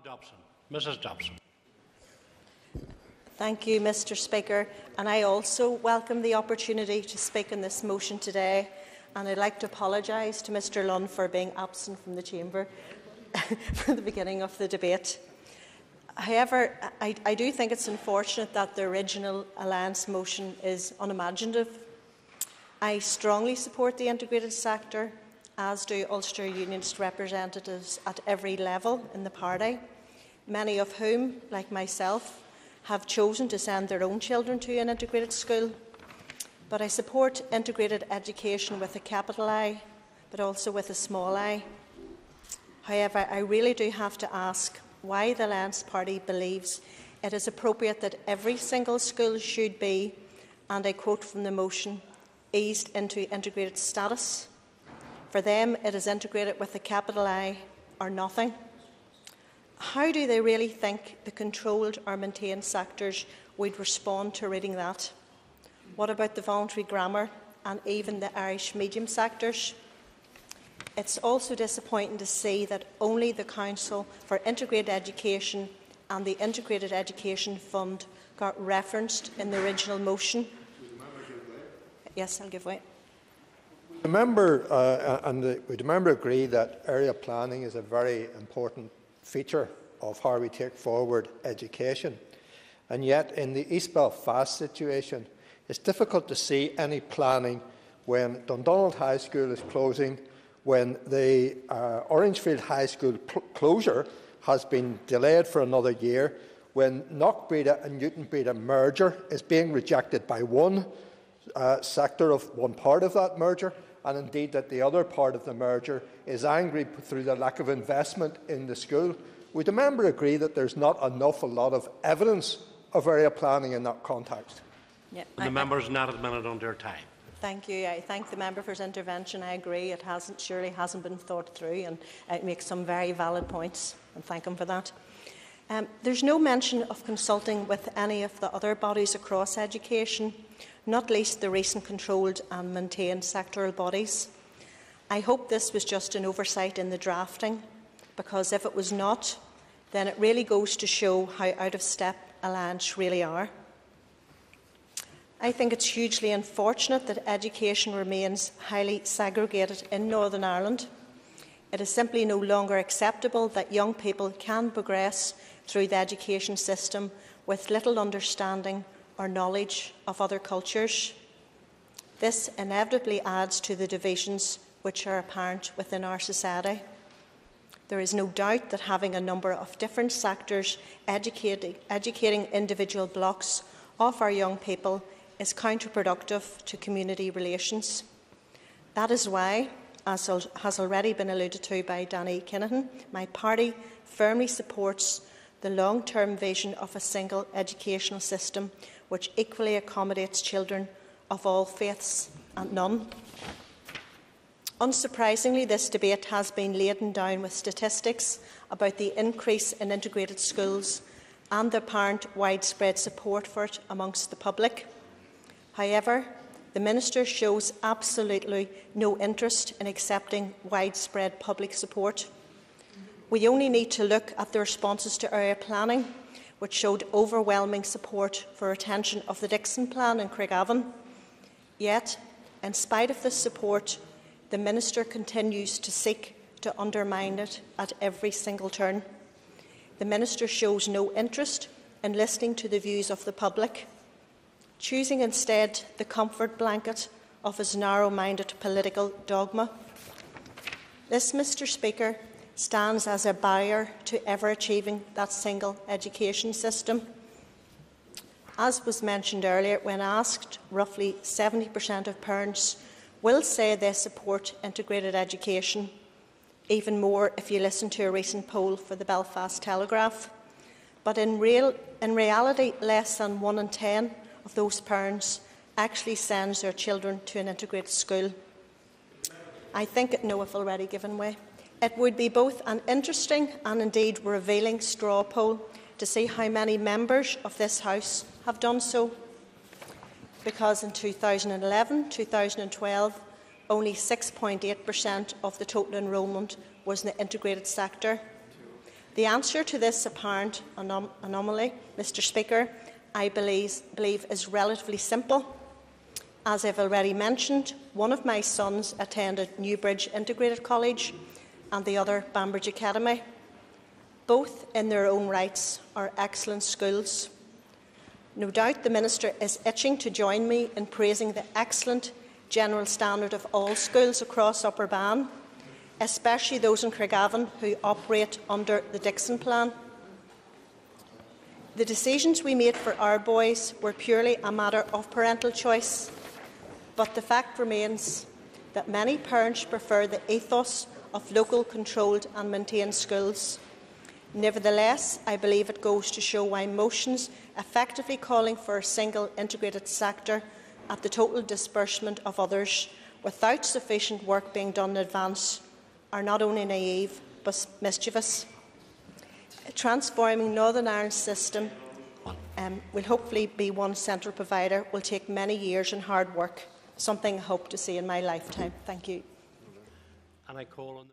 Dobson. Mrs. Dobson. Thank you, Mr. Speaker, and I also welcome the opportunity to speak on this motion today, and I'd like to apologise to Mr Lunn for being absent from the chamber for the beginning of the debate. However, I do think it's unfortunate that the original Alliance motion is unimaginative. I strongly support the integrated sector, as do Ulster Unionist representatives at every level in the party, many of whom, like myself, have chosen to send their own children to an integrated school. But I support integrated education with a capital I, but also with a small I. However, I really do have to ask why the Alliance Party believes it is appropriate that every single school should be, and I quote from the motion, eased into integrated status. For them, it is integrated with a capital I or nothing. How do they really think the controlled or maintained sectors would respond to reading that? What about the voluntary grammar and even the Irish medium sectors? It's also disappointing to see that only the Council for Integrated Education and the Integrated Education Fund got referenced in the original motion. Yes, I'll give way. Would the member agree that area planning is a very important feature of how we take forward education? And yet, in the East Belfast situation, it's difficult to see any planning when Dundonald High School is closing, when the Orangefield High School closure has been delayed for another year, when Knockbreda and Newtonbreda merger is being rejected by one sector of one part of that merger, and indeed that the other part of the merger is angry through the lack of investment in the school. Would the member agree that there's not a lot of evidence of area planning in that context? Yeah, the member is not a minute under time. Thank you. I thank the member for his intervention. I agree it surely hasn't been thought through, and it makes some very valid points, and thank him for that. There's no mention of consulting with any of the other bodies across education, not least the recent controlled and maintained sectoral bodies. I hope this was just an oversight in the drafting, because if it was not, then it really goes to show how out of step Alliance really are. I think it's hugely unfortunate that education remains highly segregated in Northern Ireland. It is simply no longer acceptable that young people can progress through the education system with little understanding or knowledge of other cultures. This inevitably adds to the divisions which are apparent within our society. There is no doubt that having a number of different sectors educating individual blocks of our young people is counterproductive to community relations. That is why, as has already been alluded to by Danny Kinahan, my party firmly supports the long-term vision of a single educational system which equally accommodates children of all faiths and none. Unsurprisingly, this debate has been laden down with statistics about the increase in integrated schools and the apparent widespread support for it amongst the public. However, the Minister shows absolutely no interest in accepting widespread public support. We only need to look at the responses to area planning, which showed overwhelming support for retention of the Dixon Plan in Craigavon. Yet, in spite of this support, the Minister continues to seek to undermine it at every single turn. The Minister shows no interest in listening to the views of the public, choosing instead the comfort blanket of his narrow-minded political dogma. This, Mr. Speaker, stands as a barrier to ever achieving that single education system. As was mentioned earlier, when asked, roughly 70% of parents will say they support integrated education, even more if you listen to a recent poll for the Belfast Telegraph. But in reality, less than 1 in 10 of those parents actually sends their children to an integrated school. I think, no, I've already given way. It would be both an interesting and indeed revealing straw poll to see how many members of this House have done so. Because in 2011-2012, only 6.8% of the total enrolment was in the integrated sector. The answer to this apparent anomaly, Mr Speaker, I believe is relatively simple. As I've already mentioned, one of my sons attended Newbridge Integrated College and the other Banbridge Academy. Both, in their own rights, are excellent schools. No doubt the Minister is itching to join me in praising the excellent general standard of all schools across Upper Bann, especially those in Craigavon who operate under the Dixon Plan. The decisions we made for our boys were purely a matter of parental choice, but the fact remains that many parents prefer the ethos of local controlled and maintained schools. Nevertheless, I believe it goes to show why motions effectively calling for a single integrated sector at the total disbursement of others without sufficient work being done in advance are not only naive but mischievous. Transforming Northern Ireland's system will hopefully be one central provider will take many years and hard work, something I hope to see in my lifetime. Thank you. And I call on